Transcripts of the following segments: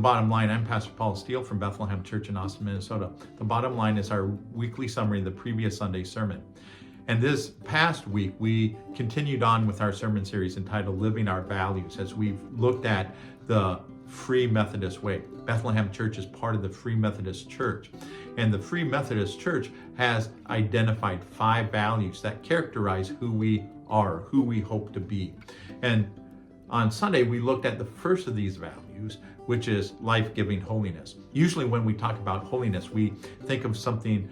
bottom line, I'm Pastor Paul Steele from Bethlehem Church in Austin, Minnesota. The bottom line is our weekly summary of the previous Sunday sermon. And this past week, we continued on with our sermon series entitled Living Our Values, as we've looked at the Free Methodist Way. Bethlehem Church is part of the Free Methodist Church. And the Free Methodist Church has identified 5 values that characterize who we are, who we hope to be. And on Sunday, we looked at the first of these values, which is life-giving holiness. Usually when we talk about holiness, we think of something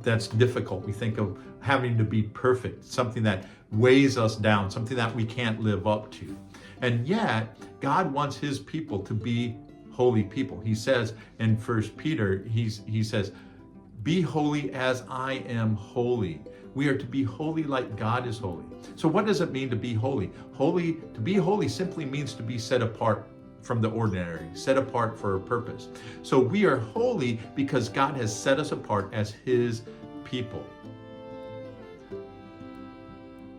that's difficult. We think of having to be perfect, something that weighs us down, something that we can't live up to. And yet, God wants his people to be holy people. He says in 1 Peter, he says, "Be holy as I am holy." We are to be holy like God is holy. So what does it mean to be holy? To be holy simply means to be set apart from the ordinary, set apart for a purpose. So we are holy because God has set us apart as his people.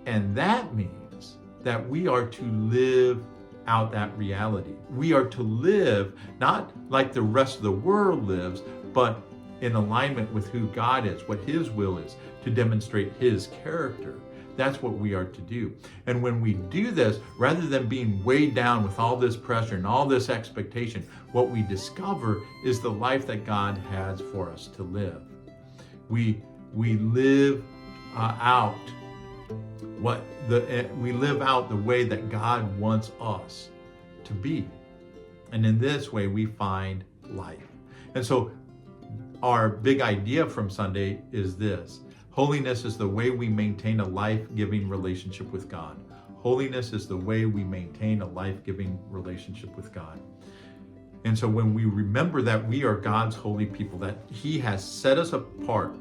And that means that we are to live out that reality. We are to live not like the rest of the world lives, but in alignment with who God is, what his will is, to demonstrate his character. That's what we are to do. And when we do this, rather than being weighed down with all this pressure and all this expectation, what we discover is the life that God has for us to live. We live out the way that God wants us to be. And in this way, we find life. And so our big idea from Sunday is this: holiness is the way we maintain a life-giving relationship with God. Holiness is the way we maintain a life-giving relationship with God. And so when we remember that we are God's holy people, that he has set us apart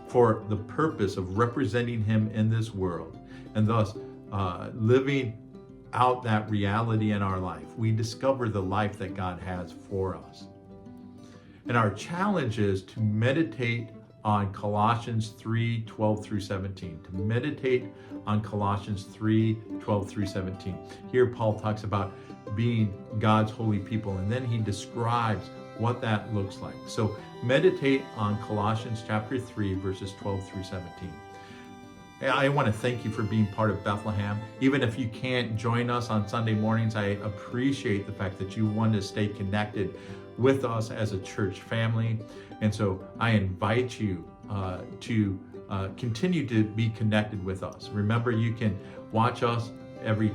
for the purpose of representing him in this world, and thus living out that reality in our life, we discover the life that God has for us. And our challenge is to meditate on Colossians 3:12 through 17. To meditate on Colossians 3:12 through 17. Here Paul talks about being God's holy people, and then he describes what that looks like. So meditate on Colossians chapter 3, verses 12 through 17. I want to thank you for being part of Bethlehem. Even if you can't join us on Sunday mornings, I appreciate the fact that you want to stay connected with us as a church family. And so I invite you to continue to be connected with us. Remember, you can watch us every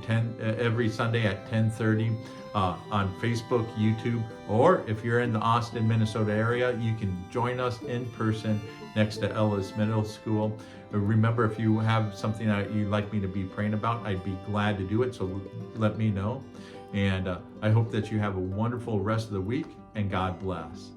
Sunday at 10:30 on Facebook, YouTube, or if you're in the Austin, Minnesota area, you can join us in person next to Ellis Middle School. Remember, if you have something that you'd like me to be praying about, I'd be glad to do it, so let me know. And I hope that you have a wonderful rest of the week, and God bless.